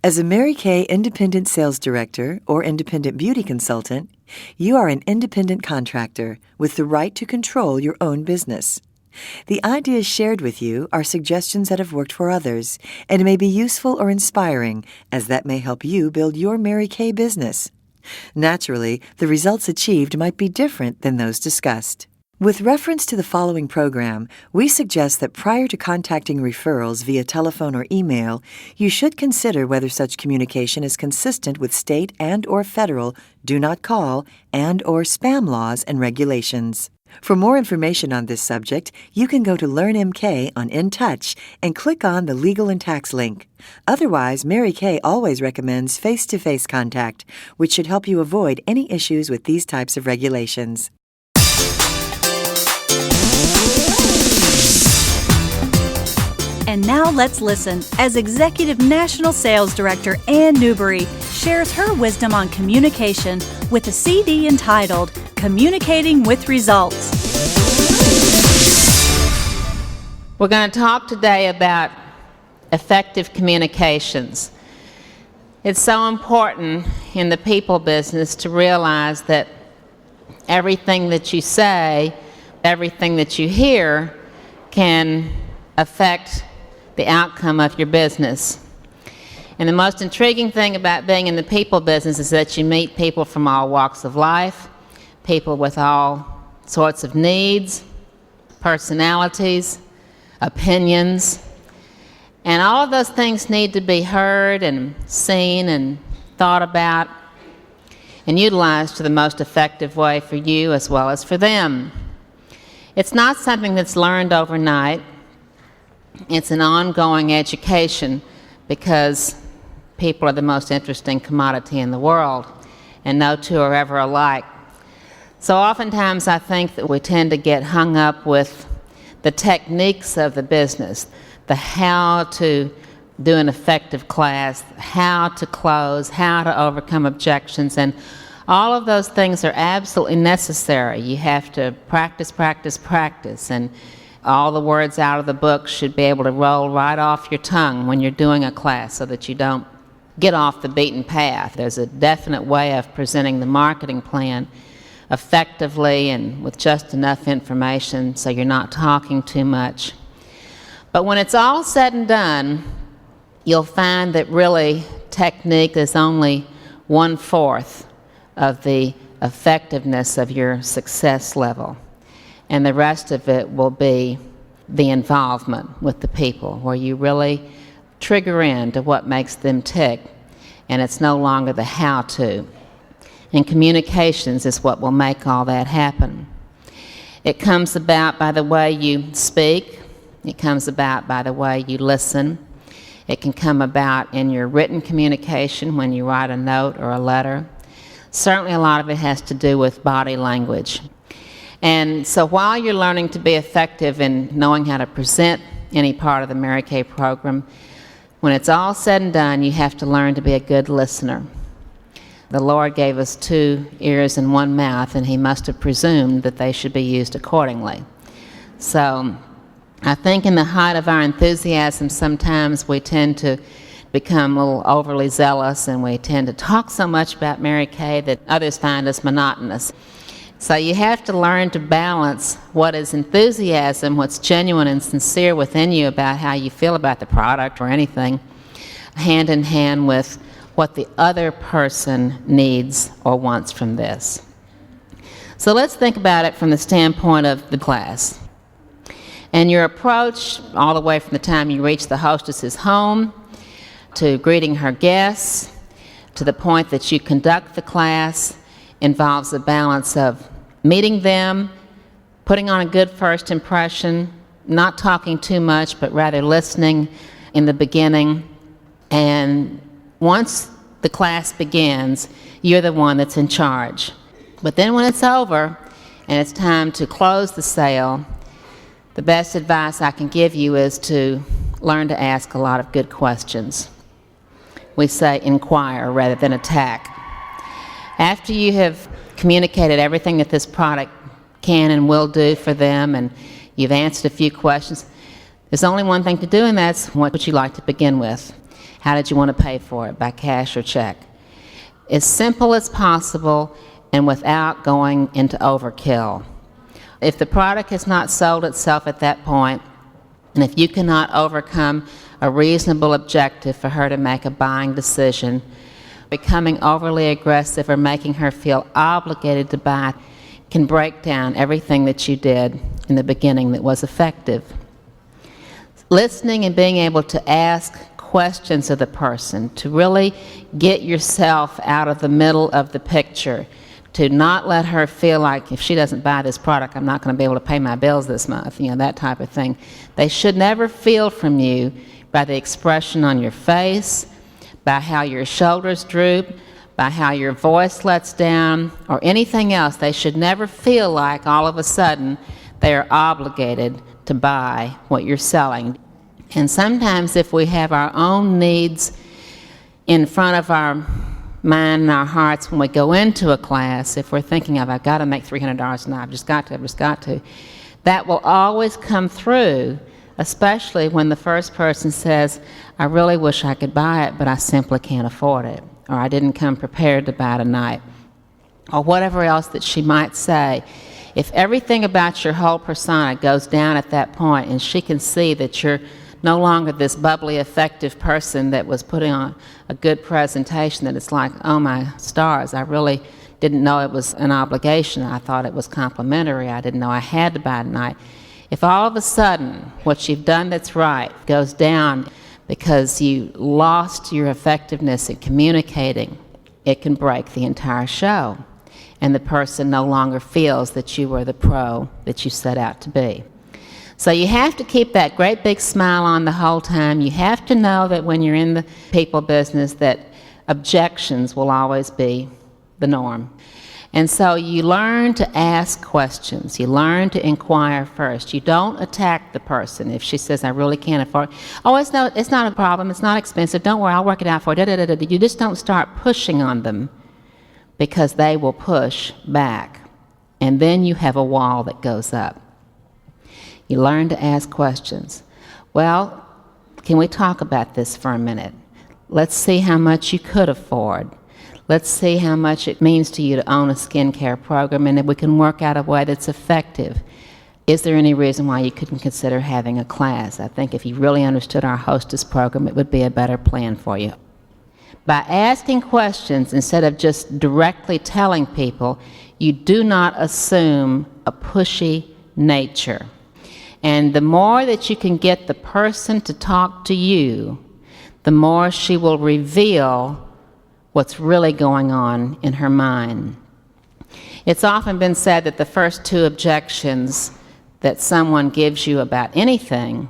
As a Mary Kay Independent Sales Director or Independent Beauty Consultant, you are an independent contractor with the right to control your own business. The ideas shared with you are suggestions that have worked for others and may be useful or inspiring, as that may help you build your Mary Kay business. Naturally, the results achieved might be different than those discussed. With reference to the following program, we suggest that prior to contacting referrals via telephone or email, you should consider whether such communication is consistent with state and/or federal do not call and/or spam laws and regulations. For more information on this subject, you can go to LearnMK on In Touch and click on the Legal and Tax link. Otherwise, Mary Kay always recommends face-to-face contact, which should help you avoid any issues with these types of regulations. And now let's listen as Executive National Sales Director Ann Newbury shares her wisdom on communication with a CD entitled Communicating with Results. We're going to talk today about effective communications. It's so important in the people business to realize that everything that you say, everything that you hear can affect the outcome of your business. And the most intriguing thing about being in the people business is that you meet people from all walks of life, people with all sorts of needs, personalities, opinions, and all of those things need to be heard and seen and thought about and utilized to the most effective way for you as well as for them. It's not something that's learned overnight. It's an ongoing education because people are the most interesting commodity in the world, and no two are ever alike. So oftentimes I think that we tend to get hung up with the techniques of the business, the how to do an effective class, how to close, how to overcome objections, and all of those things are absolutely necessary. You have to practice, practice, practice, and all the words out of the book should be able to roll right off your tongue when you're doing a class so that you don't get off the beaten path. There's a definite way of presenting the marketing plan effectively and with just enough information so you're not talking too much. But when it's all said and done, you'll find that really technique is only 1/4 of the effectiveness of your success level. And the rest of it will be the involvement with the people, where you really trigger into what makes them tick, and it's no longer the how-to. And communications is what will make all that happen. It comes about by the way you speak. It comes about by the way you listen. It can come about in your written communication when you write a note or a letter. Certainly a lot of it has to do with body language. And so while you're learning to be effective in knowing how to present any part of the Mary Kay program, when it's all said and done, you have to learn to be a good listener. The Lord gave us 2 ears and 1 mouth, and He must have presumed that they should be used accordingly. So I think in the height of our enthusiasm, sometimes we tend to become a little overly zealous, and we tend to talk so much about Mary Kay that others find us monotonous. So you have to learn to balance what is enthusiasm, what's genuine and sincere within you about how you feel about the product or anything, hand in hand with what the other person needs or wants from this. So let's think about it from the standpoint of the class. And your approach, all the way from the time you reach the hostess's home, to greeting her guests, to the point that you conduct the class, involves a balance of meeting them, putting on a good first impression, not talking too much, but rather listening in the beginning. And once the class begins, you're the one that's in charge. But then when it's over and it's time to close the sale, the best advice I can give you is to learn to ask a lot of good questions. We say inquire rather than attack. After you have communicated everything that this product can and will do for them, and you've answered a few questions, there's only one thing to do, and that's what would you like to begin with? How did you want to pay for it, by cash or check? As simple as possible and without going into overkill. If the product has not sold itself at that point, and if you cannot overcome a reasonable objective for her to make a buying decision, becoming overly aggressive or making her feel obligated to buy can break down everything that you did in the beginning that was effective. Listening and being able to ask questions of the person, to really get yourself out of the middle of the picture, to not let her feel like if she doesn't buy this product, I'm not going to be able to pay my bills this month, that type of thing. They should never feel from you by the expression on your face, by how your shoulders droop, by how your voice lets down, or anything else. They should never feel like all of a sudden they are obligated to buy what you're selling. And sometimes if we have our own needs in front of our mind and our hearts when we go into a class, if we're thinking of, I've got to make $300 tonight, I've just got to, that will always come through, especially when the first person says, I really wish I could buy it, but I simply can't afford it, or I didn't come prepared to buy tonight, or whatever else that she might say. If everything about your whole persona goes down at that point and she can see that you're no longer this bubbly, effective person that was putting on a good presentation, that it's like, oh my stars, I really didn't know it was an obligation. I thought it was complimentary. I didn't know I had to buy tonight. If all of a sudden what you've done that's right goes down because you lost your effectiveness in communicating, it can break the entire show. And the person no longer feels that you were the pro that you set out to be. So you have to keep that great big smile on the whole time. You have to know that when you're in the people business that objections will always be the norm. And so you learn to ask questions. You learn to inquire first. You don't attack the person. If she says, I really can't afford it, oh, it's not a problem, it's not expensive, don't worry, I'll work it out for you. You just don't start pushing on them, because they will push back. And then you have a wall that goes up. You learn to ask questions. Well, can we talk about this for a minute? Let's see how much you could afford. Let's see how much it means to you to own a skincare program, and if we can work out a way that's effective. Is there any reason why you couldn't consider having a class? I think if you really understood our hostess program, it would be a better plan for you. By asking questions instead of just directly telling people, you do not assume a pushy nature. And the more that you can get the person to talk to you, the more she will reveal what's really going on in her mind. It's often been said that the first two objections that someone gives you about anything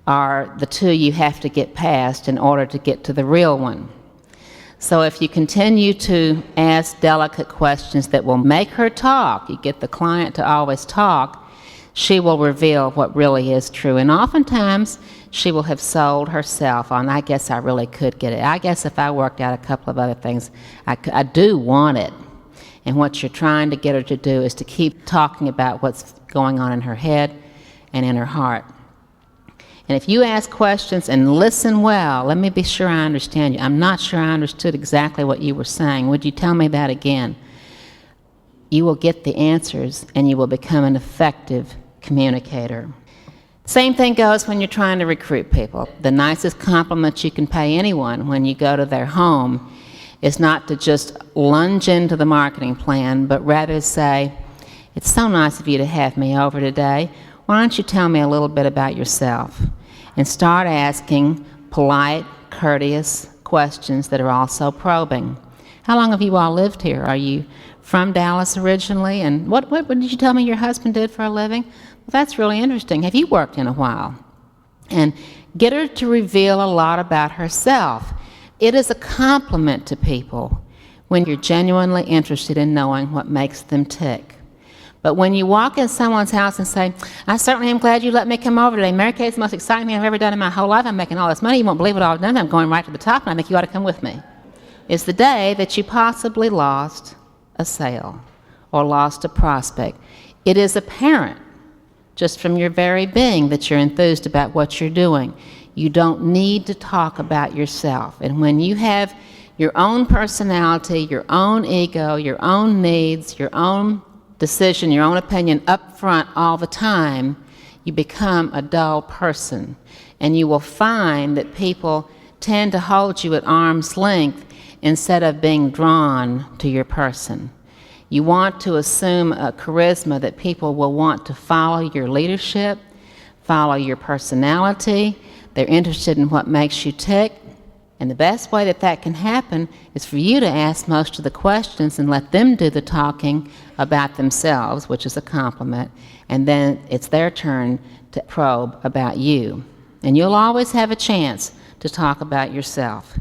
are the two you have to get past in order to get to the real one. So if you continue to ask delicate questions that will make her talk, you get the client to always talk, she will reveal what really is true. And oftentimes, she will have sold herself on, I guess I really could get it. I guess if I worked out a couple of other things, I do want it. And what you're trying to get her to do is to keep talking about what's going on in her head and in her heart. And if you ask questions and listen well, let me be sure I understand you. I'm not sure I understood exactly what you were saying. Would you tell me that again? You will get the answers and you will become an effective communicator. Same thing goes when you're trying to recruit people. The nicest compliment you can pay anyone when you go to their home is not to just lunge into the marketing plan, but rather say, it's so nice of you to have me over today. Why don't you tell me a little bit about yourself? And start asking polite, courteous questions that are also probing. How long have you all lived here? Are you from Dallas originally? And what did you tell me your husband did for a living? Well, that's really interesting. Have you worked in a while? And get her to reveal a lot about herself. It is a compliment to people when you're genuinely interested in knowing what makes them tick. But when you walk in someone's house and say, I certainly am glad you let me come over today. Mary Kay's the most exciting thing I've ever done in my whole life. I'm making all this money. You won't believe it all I've done. I'm going right to the top, and I think you ought to come with me. It's the day that you possibly lost a sale or lost a prospect. It is apparent just from your very being that you're enthused about what you're doing. You don't need to talk about yourself. And when you have your own personality, your own ego, your own needs, your own decision, your own opinion up front all the time, you become a dull person. And you will find that people tend to hold you at arm's length instead of being drawn to your person. You want to assume a charisma that people will want to follow your leadership, follow your personality. They're interested in what makes you tick. And the best way that that can happen is for you to ask most of the questions and let them do the talking about themselves, which is a compliment, and then it's their turn to probe about you. And you'll always have a chance to talk about yourself.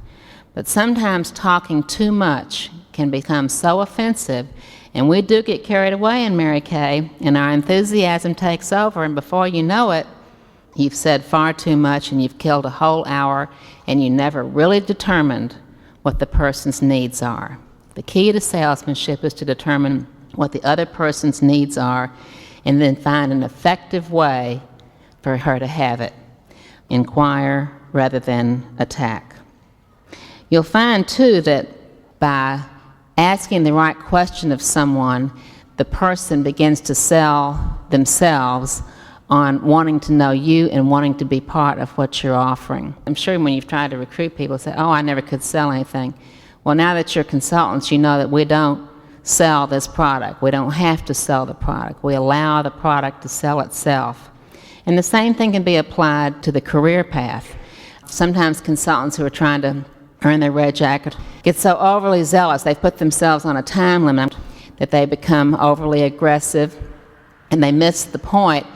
But sometimes talking too much can become so offensive, and we do get carried away in Mary Kay, and our enthusiasm takes over, and before you know it, you've said far too much and you've killed a whole hour, and you never really determined what the person's needs are. The key to salesmanship is to determine what the other person's needs are and then find an effective way for her to have it. Inquire rather than attack. You'll find, too, that by asking the right question of someone, the person begins to sell themselves on wanting to know you and wanting to be part of what you're offering. I'm sure when you've tried to recruit people, say, oh, I never could sell anything. Well, now that you're consultants, you know that we don't sell this product. We don't have to sell the product. We allow the product to sell itself. And the same thing can be applied to the career path. Sometimes consultants who are trying to earn their red jacket get so overly zealous, they put themselves on a time limit that they become overly aggressive, and they miss the point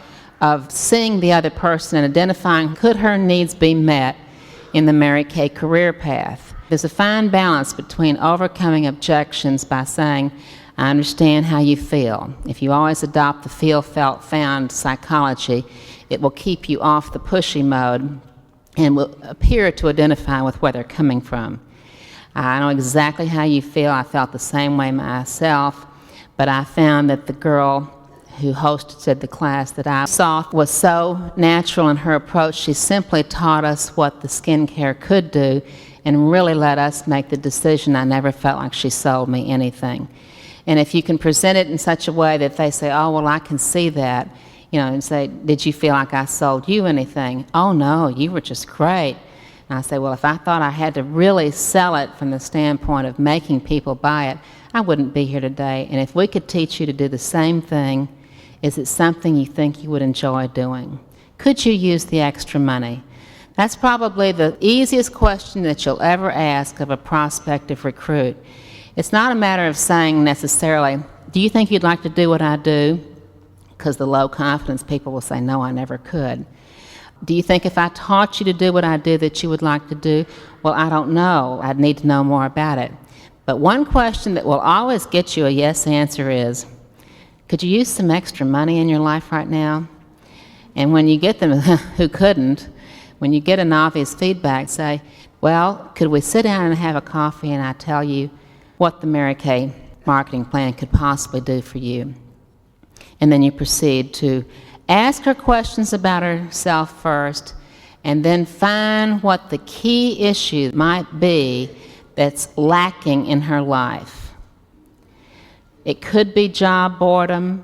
of seeing the other person and identifying could her needs be met in the Mary Kay career path. There's a fine balance between overcoming objections by saying, I understand how you feel. If you always adopt the feel, felt, found psychology, it will keep you off the pushy mode and will appear to identify with where they're coming from. I know exactly how you feel. I felt the same way myself, but I found that the girl who hosted the class that I saw was so natural in her approach. She simply taught us what the skincare could do and really let us make the decision. I never felt like she sold me anything. And if you can present it in such a way that they say, oh, well, I can see that, and say, did you feel like I sold you anything? Oh, no, you were just great. And I say, well, if I thought I had to really sell it from the standpoint of making people buy it, I wouldn't be here today. And if we could teach you to do the same thing, is it something you think you would enjoy doing? Could you use the extra money? That's probably the easiest question that you'll ever ask of a prospective recruit. It's not a matter of saying necessarily, do you think you'd like to do what I do? Because the low confidence people will say, no, I never could. Do you think if I taught you to do what I do that you would like to do? Well, I don't know. I'd need to know more about it. But one question that will always get you a yes answer is, could you use some extra money in your life right now? And when you get them who couldn't, when you get an obvious feedback, say, well, could we sit down and have a coffee and I tell you what the Mary Kay marketing plan could possibly do for you? And then you proceed to ask her questions about herself first, and then find what the key issue might be that's lacking in her life. It could be job boredom.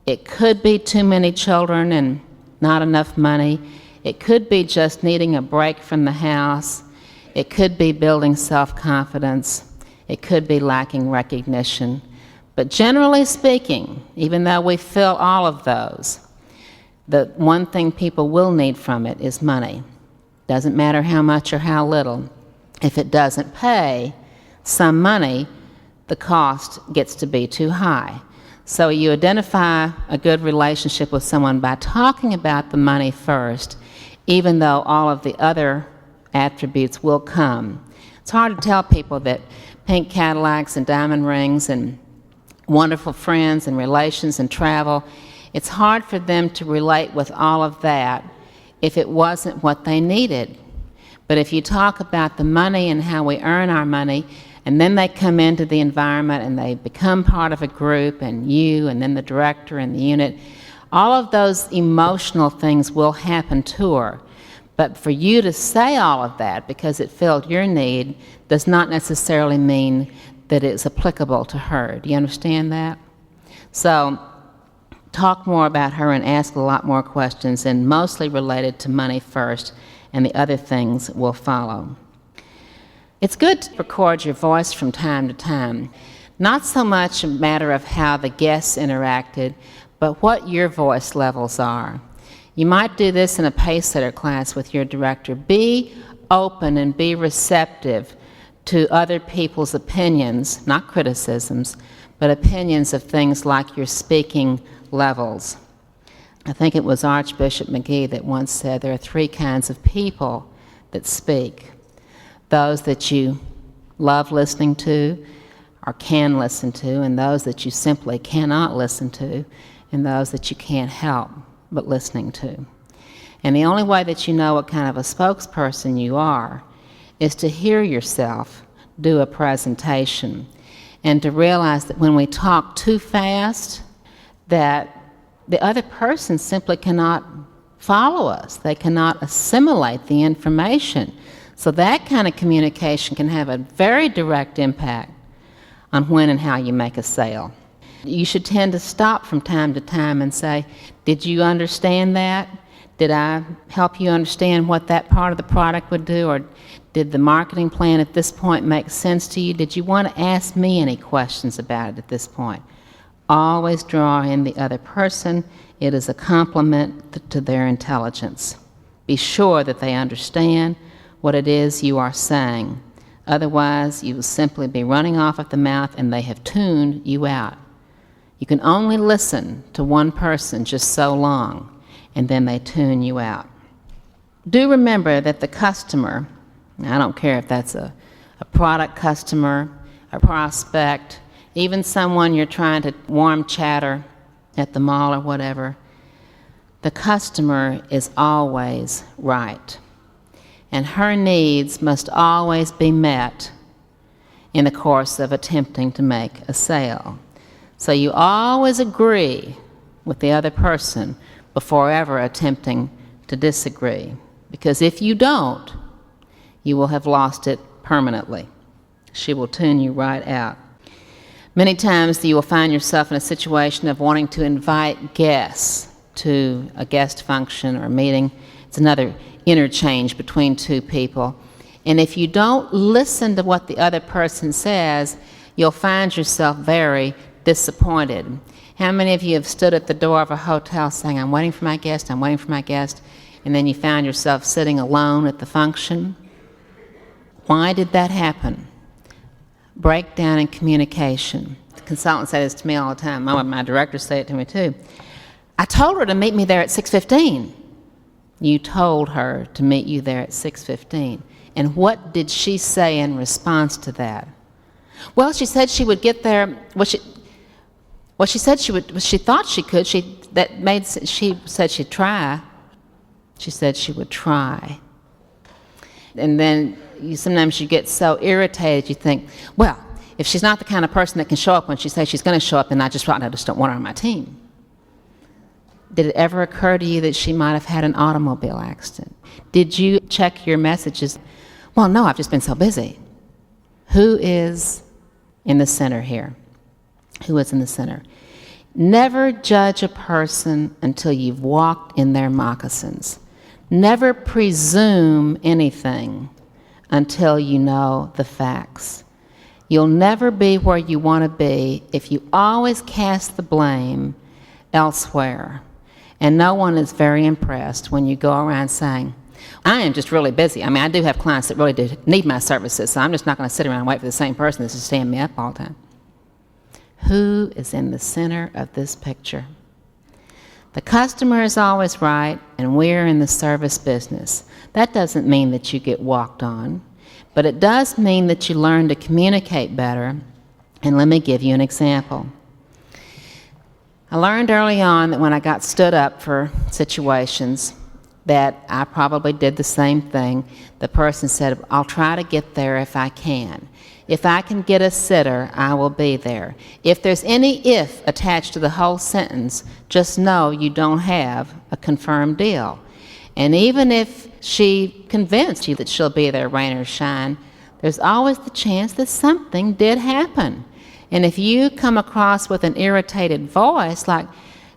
It could be too many children and not enough money. It could be just needing a break from the house. It could be building self-confidence. It could be lacking recognition. But generally speaking, even though we fill all of those, the one thing people will need from it is money. Doesn't matter how much or how little. If it doesn't pay some money, the cost gets to be too high. So you identify a good relationship with someone by talking about the money first, even though all of the other attributes will come. It's hard to tell people that pink Cadillacs and diamond rings and wonderful friends and relations and travel, it's hard for them to relate with all of that if it wasn't what they needed. But if you talk about the money and how we earn our money, and then they come into the environment and they become part of a group, and you, and then the director and the unit, all of those emotional things will happen to her. But for you to say all of that because it filled your need does not necessarily mean that it's applicable to her. Do you understand that? So talk more about her and ask a lot more questions, and mostly related to money first, and the other things will follow. It's good to record your voice from time to time. Not so much a matter of how the guests interacted, but what your voice levels are. You might do this in a pace-setter class with your director. Be open and be receptive to other people's opinions, not criticisms, but opinions of things like your speaking levels. I think it was Archbishop McGee that once said there are 3 kinds of people that speak. Those that you love listening to or can listen to, and those that you simply cannot listen to, and those that you can't help but listening to. And the only way that you know what kind of a spokesperson you are is to hear yourself do a presentation and to realize that when we talk too fast, that the other person simply cannot follow us. They cannot assimilate the information. So that kind of communication can have a very direct impact on when and how you make a sale. You should tend to stop from time to time and say, did you understand that? Did I help you understand what that part of the product would do? Or did the marketing plan at this point make sense to you? Did you want to ask me any questions about it at this point? Always draw in the other person. It is a compliment to their intelligence. Be sure that they understand what it is you are saying. Otherwise, you will simply be running off at the mouth and they have tuned you out. You can only listen to one person just so long, and then they tune you out. Do remember that the customer, I don't care if that's a product customer, a prospect, even someone you're trying to warm chatter at the mall or whatever, the customer is always right. And her needs must always be met in the course of attempting to make a sale. So you always agree with the other person before ever attempting to disagree. Because if you don't, you will have lost it permanently. She will tune you right out. Many times you will find yourself in a situation of wanting to invite guests to a guest function or meeting. It's another interchange between 2 people. And if you don't listen to what the other person says, you'll find yourself very disappointed. How many of you have stood at the door of a hotel saying, I'm waiting for my guest, I'm waiting for my guest, and then you found yourself sitting alone at the function? Why did that happen? Breakdown in communication. The consultants say this to me all the time. My directors say it to me too. I told her to meet me there at 6:15. You told her to meet you there at 6:15. And what did she say in response to that? Well, she said she would get there. She said she would. She thought she could. She said she'd try. She said she would try. And then sometimes you get so irritated. You think, well, if she's not the kind of person that can show up when she says she's going to show up, then I just don't want her on my team. Did it ever occur to you that she might have had an automobile accident? Did you check your messages? Well, no, I've just been so busy. Who is in the center here? Who is in the center? Never judge a person until you've walked in their moccasins. Never presume anything until you know the facts. You'll never be where you want to be if you always cast the blame elsewhere. And no one is very impressed when you go around saying, I am just really busy. I mean, I do have clients that really do need my services, so I'm just not going to sit around and wait for the same person that's just standing me up all the time. Who is in the center of this picture? The customer is always right, and we're in the service business. That doesn't mean that you get walked on, but it does mean that you learn to communicate better. And let me give you an example. I learned early on that when I got stood up for situations that I probably did the same thing. The person said, I'll try to get there if I can. If I can get a sitter, I will be there. If there's any if attached to the whole sentence, just know you don't have a confirmed deal. And even if she convinced you that she'll be there, rain or shine, there's always the chance that something did happen. And if you come across with an irritated voice like,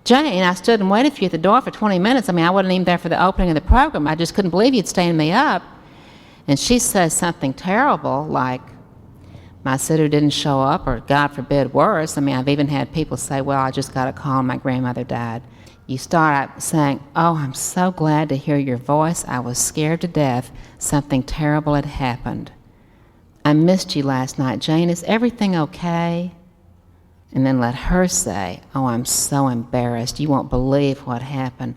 Jane, I stood and waited for you at the door for 20 minutes. I mean, I wasn't even there for the opening of the program. I just couldn't believe you'd stand me up. And she says something terrible like, my sitter didn't show up, or God forbid worse. I mean, I've even had people say, well, I just got a call, my grandmother died. You start out saying, oh, I'm so glad to hear your voice. I was scared to death. Something terrible had happened. I missed you last night. Jane, is everything okay? And then let her say, oh, I'm so embarrassed. You won't believe what happened.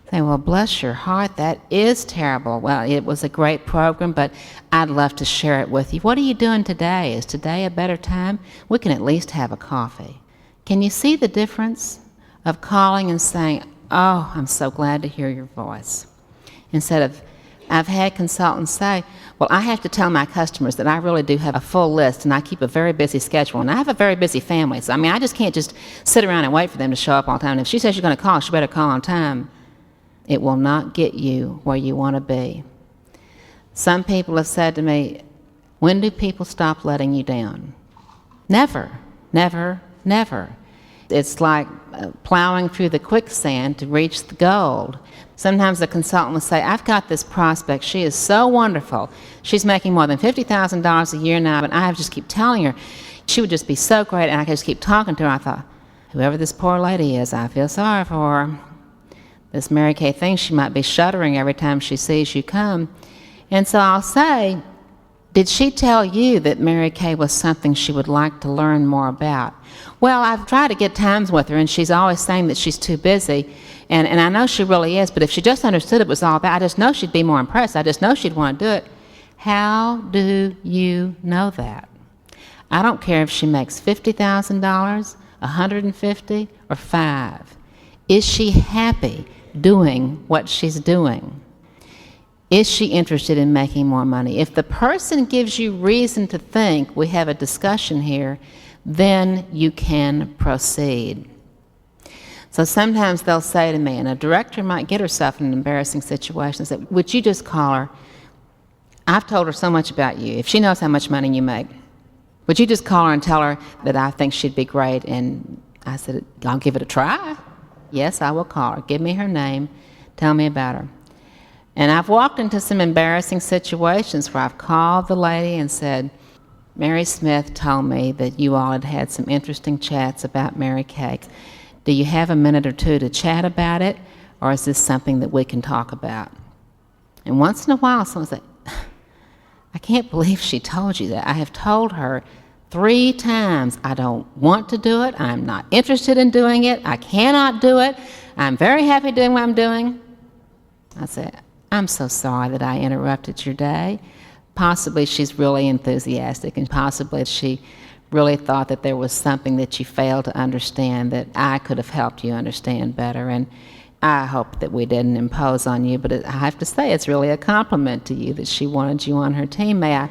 Say, well, bless your heart, that is terrible. Well, it was a great program, but I'd love to share it with you. What are you doing today? Is today a better time? We can at least have a coffee. Can you see the difference of calling and saying, oh, I'm so glad to hear your voice? Instead of, I've had consultants say, well, I have to tell my customers that I really do have a full list and I keep a very busy schedule and I have a very busy family. So, I mean, I just can't just sit around and wait for them to show up all the time. And if she says she's going to call, she better call on time. It will not get you where you want to be. Some people have said to me, when do people stop letting you down? Never, never, never. It's like plowing through the quicksand to reach the gold. Sometimes the consultant will say, I've got this prospect. She is so wonderful. She's making more than $50,000 a year now, but I have to just keep telling her she would just be so great, and I could just keep talking to her. I thought, whoever this poor lady is, I feel sorry for her. This Mary Kay thinks she might be shuddering every time she sees you come. And so I'll say, did she tell you that Mary Kay was something she would like to learn more about? Well, I've tried to get times with her, and she's always saying that she's too busy. And I know she really is, but if she just understood it was all about, I just know she'd be more impressed. I just know she'd want to do it. How do you know that? I don't care if she makes $50,000, $150,000, or $5. Is she happy doing what she's doing? Is she interested in making more money? If the person gives you reason to think we have a discussion here, then you can proceed. So sometimes they'll say to me, and a director might get herself in an embarrassing situation, say, would you just call her? I've told her so much about you. If she knows how much money you make, would you just call her and tell her that I think she'd be great? And I said, I'll give it a try. Yes, I will call her. Give me her name. Tell me about her. And I've walked into some embarrassing situations where I've called the lady and said, Mary Smith told me that you all had had some interesting chats about Mary Kay. Do you have a minute or two to chat about it, or is this something that we can talk about? And once in a while, someone says, I can't believe she told you that. I have told her 3 times I don't want to do it. I'm not interested in doing it. I cannot do it. I'm very happy doing what I'm doing. I said, I'm so sorry that I interrupted your day. Possibly she's really enthusiastic, and possibly she really thought that there was something that you failed to understand that I could have helped you understand better. And I hope that we didn't impose on you, but I have to say it's really a compliment to you that she wanted you on her team. May I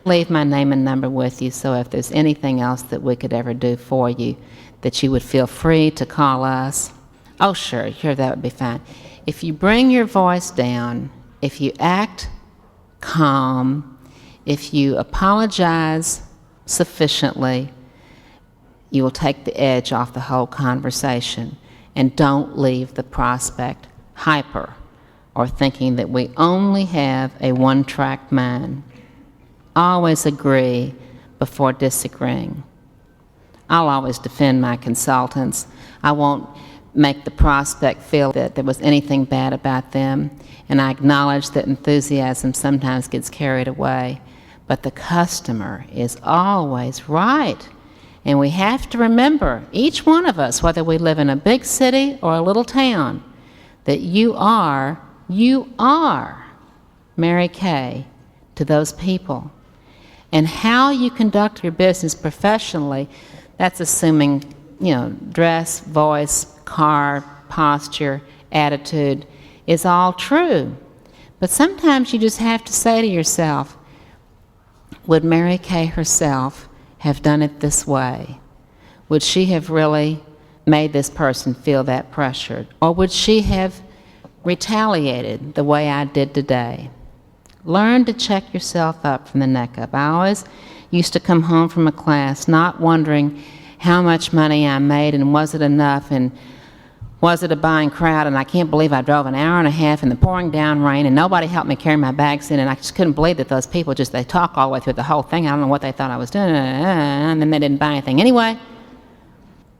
leave my name and number with you, so if there's anything else that we could ever do for you, that you would feel free to call us. Oh, sure, that would be fine. If you bring your voice down, if you act calm, if you apologize sufficiently, you will take the edge off the whole conversation, and don't leave the prospect hyper or thinking that we only have a one-track mind. Always agree before disagreeing. I'll always defend my consultants. I won't make the prospect feel that there was anything bad about them, and I acknowledge that enthusiasm sometimes gets carried away, but the customer is always right. And we have to remember, each one of us, whether we live in a big city or a little town, that you are Mary Kay to those people. And how you conduct your business professionally, that's assuming, dress, voice, car, posture, attitude is all true. But sometimes you just have to say to yourself, would Mary Kay herself have done it this way? Would she have really made this person feel that pressured? Or would she have retaliated the way I did today. Learn to check yourself up from the neck up. I always used to come home from a class not wondering how much money I made and was it enough and was it a buying crowd, and I can't believe I drove an hour and a half in the pouring down rain and nobody helped me carry my bags in, and I just couldn't believe that those people they talk all the way through the whole thing. I don't know what they thought I was doing, and then they didn't buy anything anyway.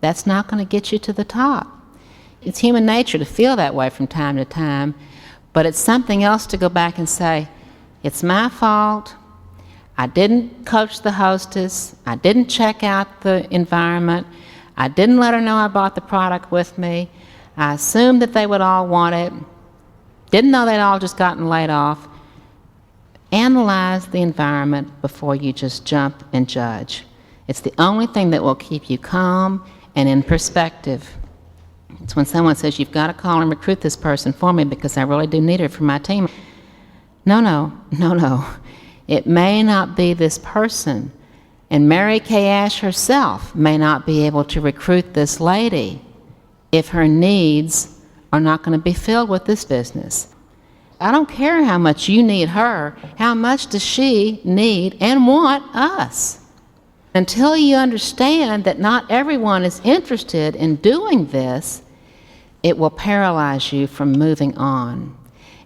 That's not going to get you to the top. It's human nature to feel that way from time to time, but it's something else to go back and say, it's my fault. I didn't coach the hostess. I didn't check out the environment. I didn't let her know I brought the product with me. I assumed that they would all want it. Didn't know they'd all just gotten laid off. Analyze the environment before you just jump and judge. It's the only thing that will keep you calm and in perspective. It's when someone says, you've got to call and recruit this person for me because I really do need her for my team. No. It may not be this person. And Mary Kay Ash herself may not be able to recruit this lady if her needs are not going to be filled with this business. I don't care how much you need her. How much does she need and want us? Until you understand that not everyone is interested in doing this, it will paralyze you from moving on.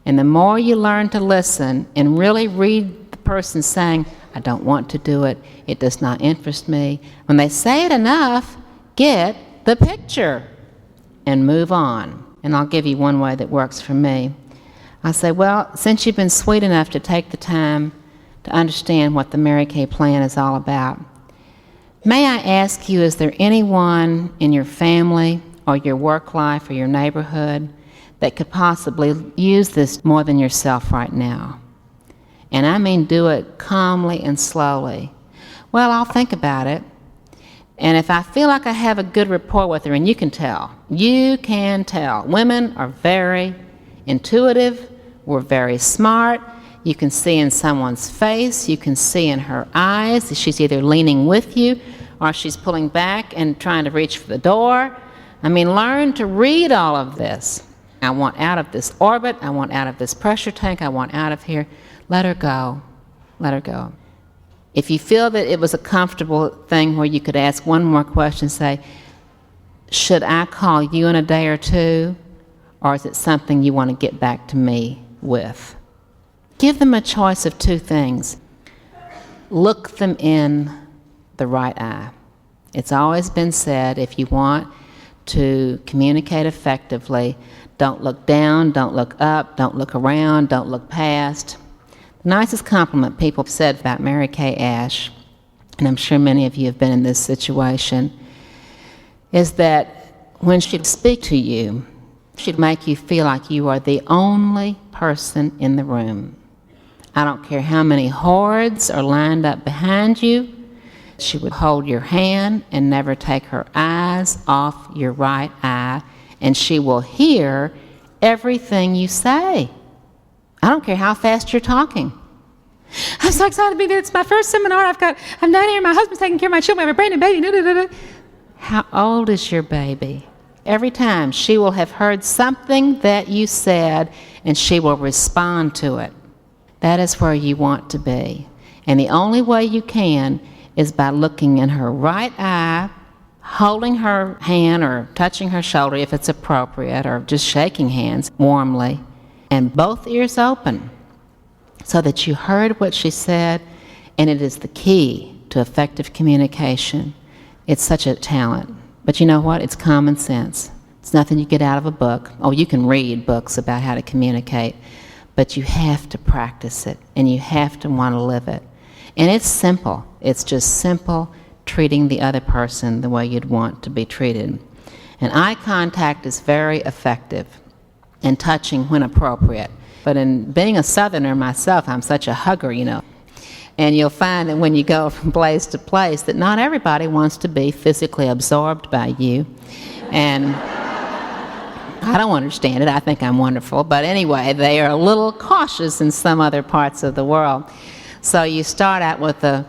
And the more you learn to listen and really read the person saying, I don't want to do it, it does not interest me. When they say it enough, get the picture and move on. And I'll give you one way that works for me. I say, well, since you've been sweet enough to take the time to understand what the Mary Kay plan is all about, may I ask you, is there anyone in your family or your work life or your neighborhood that could possibly use this more than yourself right now? And I mean do it calmly and slowly. Well, I'll think about it. And if I feel like I have a good rapport with her, and you can tell. Women are very intuitive. We're very smart. You can see in someone's face. You can see in her eyes that she's either leaning with you or she's pulling back and trying to reach for the door. I mean, learn to read all of this. I want out of this orbit. I want out of this pressure tank. I want out of here. Let her go. Let her go. If you feel that it was a comfortable thing where you could ask one more question, say, should I call you in a day or two, or is it something you want to get back to me with? Give them a choice of two things. Look them in the right eye. It's always been said, if you want to communicate effectively, don't look down, don't look up, don't look around, don't look past. The nicest compliment people have said about Mary Kay Ash, and I'm sure many of you have been in this situation, is that when she'd speak to you, she'd make you feel like you are the only person in the room. I don't care how many hordes are lined up behind you, she would hold your hand and never take her eyes off your right eye, and she will hear everything you say. I don't care how fast you're talking. I'm so excited to be there. It's my first seminar. I'm down here. My husband's taking care of my children. I have a brand new baby. How old is your baby? Every time she will have heard something that you said, and she will respond to it. That is where you want to be. And the only way you can is by looking in her right eye, holding her hand or touching her shoulder if it's appropriate, or just shaking hands warmly, and both ears open so that you heard what she said, and it is the key to effective communication. It's such a talent. But you know what? It's common sense. It's nothing you get out of a book. Oh, you can read books about how to communicate, but you have to practice it, and you have to want to live it. And it's simple. It's just simple, treating the other person the way you'd want to be treated. And eye contact is very effective, and touching when appropriate. But in being a Southerner myself, I'm such a hugger, you know. And you'll find that when you go from place to place, that not everybody wants to be physically absorbed by you. And I don't understand it. I think I'm wonderful. But anyway, they are a little cautious in some other parts of the world. So you start out with a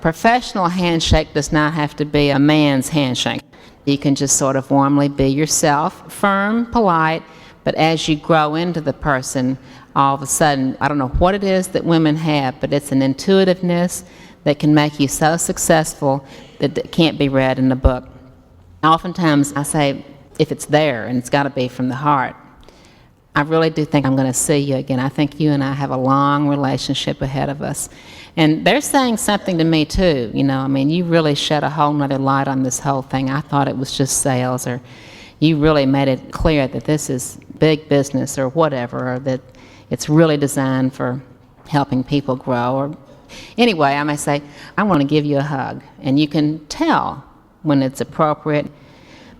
professional handshake. Does not have to be a man's handshake. You can just sort of warmly be yourself, firm, polite, But as you grow into the person, all of a sudden, I don't know what it is that women have, but it's an intuitiveness that can make you so successful that it can't be read in a book. Oftentimes I say, if it's there, and it's got to be from the heart, I really do think I'm going to see you again. I think you and I have a long relationship ahead of us. And they're saying something to me too, you really shed a whole nother light on this whole thing. I thought it was just sales, or you really made it clear that this is big business or whatever, or that it's really designed for helping people grow. Or anyway, I may say, I want to give you a hug. And you can tell when it's appropriate,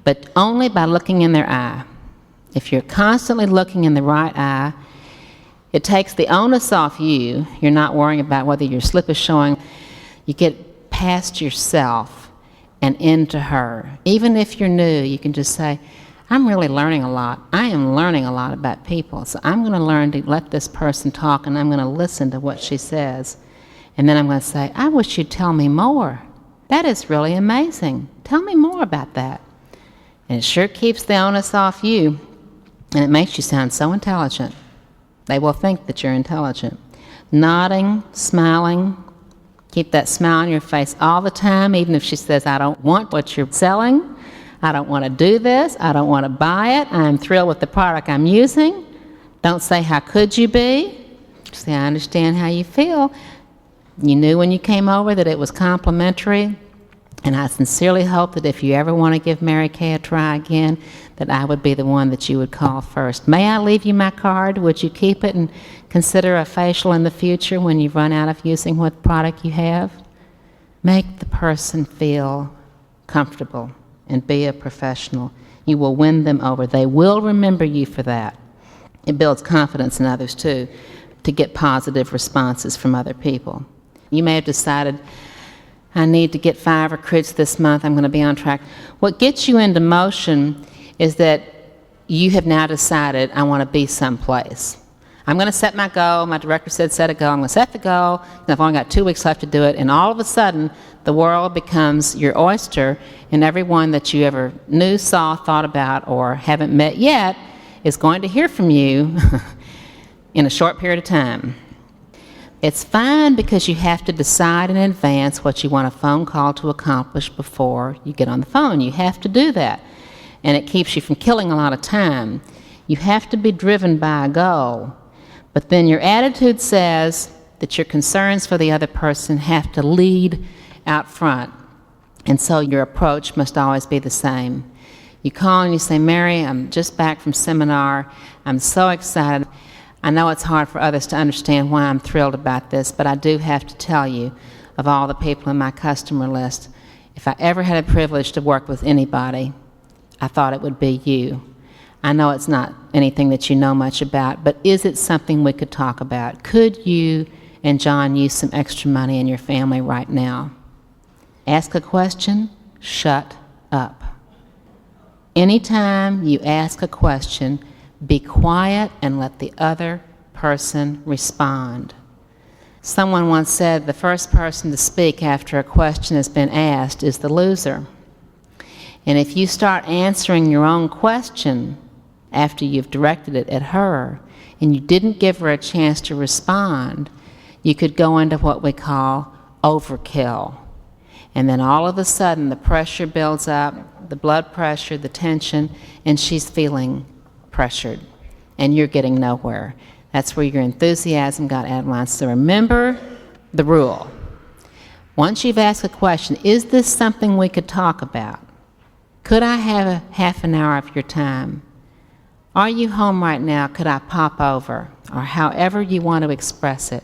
but only by looking in their eye. If you're constantly looking in the right eye, it takes the onus off you. You're not worrying about whether your slip is showing. You get past yourself and into her. Even if you're new, you can just say, I'm really learning a lot. I am learning a lot about people. So I'm going to learn to let this person talk, and I'm going to listen to what she says. And then I'm going to say, I wish you'd tell me more. That is really amazing. Tell me more about that. And it sure keeps the onus off you, and it makes you sound so intelligent. They will think that you're intelligent. Nodding, smiling, keep that smile on your face all the time, even if she says, I don't want what you're selling, I don't want to do this, I don't want to buy it, I'm thrilled with the product I'm using. Don't say, how could you be? Say, I understand how you feel. You knew when you came over that it was complimentary, and I sincerely hope that if you ever want to give Mary Kay a try again, that I would be the one that you would call first. May I leave you my card? Would you keep it and consider a facial in the future when you run out of using what product you have? Make the person feel comfortable and be a professional. You will win them over. They will remember you for that. It builds confidence in others too, to get positive responses from other people. You may have decided, I need to get 5 recruits this month, I'm going to be on track. What gets you into motion is that you have now decided, I want to be someplace. I'm going to set my goal. My director said set a goal. I'm going to set the goal, and I've only got 2 weeks left to do it, and all of a sudden, the world becomes your oyster, and everyone that you ever knew, saw, thought about, or haven't met yet is going to hear from you in a short period of time. It's fine because you have to decide in advance what you want a phone call to accomplish before you get on the phone. You have to do that. And it keeps you from killing a lot of time. You have to be driven by a goal. But then your attitude says that your concerns for the other person have to lead out front. And so your approach must always be the same. You call and you say, Mary, I'm just back from seminar. I'm so excited. I know it's hard for others to understand why I'm thrilled about this, but I do have to tell you, of all the people in my customer list, if I ever had a privilege to work with anybody, I thought it would be you. I know it's not anything that you know much about, but is it something we could talk about? Could you and John use some extra money in your family right now? Ask a question, shut up. Anytime you ask a question, be quiet and let the other person respond. Someone once said the first person to speak after a question has been asked is the loser. And if you start answering your own question after you've directed it at her and you didn't give her a chance to respond, you could go into what we call overkill. And then all of a sudden the pressure builds up, the blood pressure, the tension, and she's feeling pressured, and you're getting nowhere. That's where your enthusiasm got out of line. So remember the rule. Once you've asked a question, is this something we could talk about? Could I have a half an hour of your time? Are you home right now? Could I pop over? Or however you want to express it.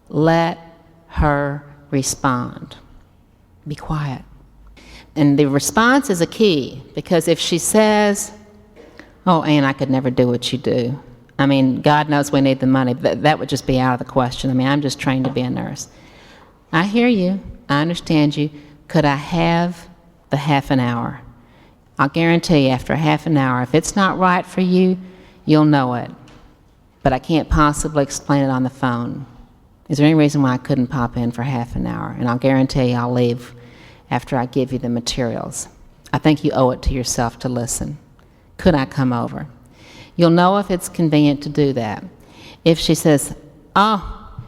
Let her respond. Be quiet. And the response is a key, because if she says, oh, Ann, I could never do what you do. I mean, God knows we need the money. That would just be out of the question. I mean, I'm just trained to be a nurse. I hear you. I understand you. Could I have the half an hour? I'll guarantee you after a half an hour, if it's not right for you, you'll know it. But I can't possibly explain it on the phone. Is there any reason why I couldn't pop in for half an hour? And I'll guarantee you I'll leave after I give you the materials. I think you owe it to yourself to listen. Could I come over? You'll know if it's convenient to do that. If she says, oh,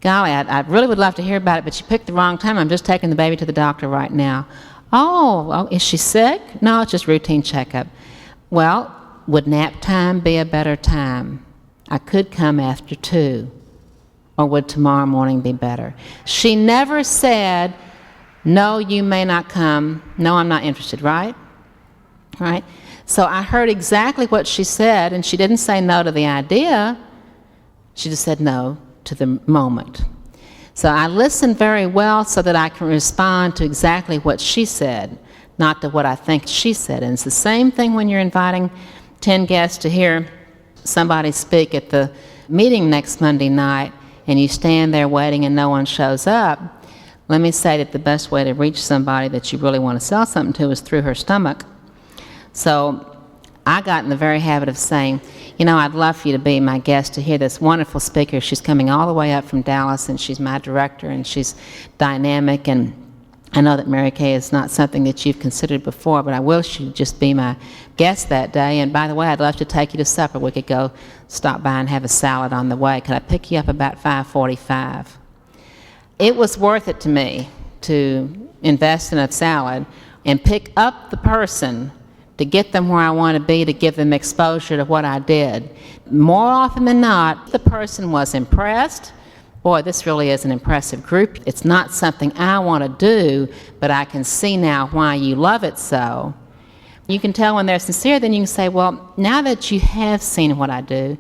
golly, I really would love to hear about it, but you picked the wrong time. I'm just taking the baby to the doctor right now. Oh, is she sick? No, it's just routine checkup. Well, would nap time be a better time? I could come after 2. Or would tomorrow morning be better? She never said, no, you may not come. No, I'm not interested, right? Right? So I heard exactly what she said, and she didn't say no to the idea. She just said no to the moment. So I listened very well so that I can respond to exactly what she said, not to what I think she said. And it's the same thing when you're inviting 10 guests to hear somebody speak at the meeting next Monday night, and you stand there waiting and no one shows up. Let me say that the best way to reach somebody that you really want to sell something to is through her stomach. So I got in the very habit of saying, I'd love for you to be my guest to hear this wonderful speaker. She's coming all the way up from Dallas, and she's my director, and she's dynamic, and I know that Mary Kay is not something that you've considered before, but I wish you'd just be my guest that day. And by the way, I'd love to take you to supper. We could go stop by and have a salad on the way. Could I pick you up about 5:45? It was worth it to me to invest in a salad and pick up the person to get them where I want to be, to give them exposure to what I did. More often than not, the person was impressed. Boy, this really is an impressive group. It's not something I want to do, but I can see now why you love it so. You can tell when they're sincere, then you can say, well, now that you have seen what I do,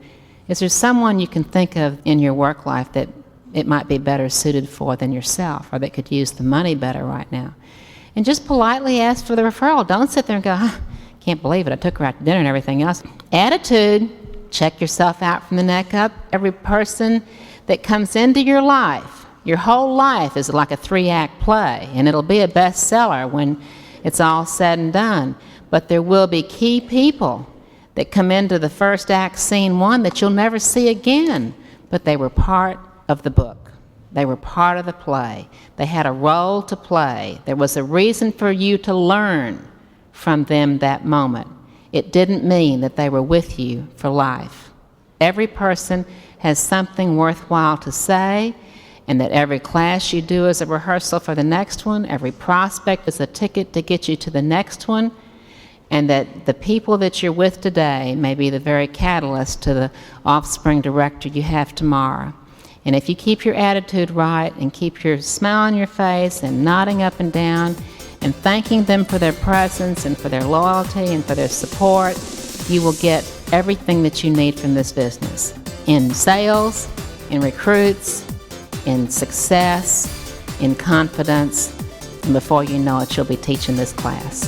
is there someone you can think of in your work life that it might be better suited for than yourself, or that could use the money better right now? And just politely ask for the referral. Don't sit there and go, can't believe it, I took her out to dinner and everything else. Attitude, check yourself out from the neck up. Every person that comes into your life, your whole life is like a 3-act play, and it'll be a bestseller when it's all said and done. But there will be key people that come into the first act, scene 1, that you'll never see again, but they were part of the book. They were part of the play. They had a role to play. There was a reason for you to learn from them that moment. It didn't mean that they were with you for life. Every person has something worthwhile to say, and that every class you do is a rehearsal for the next one, every prospect is a ticket to get you to the next one, and that the people that you're with today may be the very catalyst to the offspring director you have tomorrow. And if you keep your attitude right and keep your smile on your face and nodding up and down and thanking them for their presence and for their loyalty and for their support, you will get everything that you need from this business. In sales, in recruits, in success, in confidence, and before you know it, you'll be teaching this class.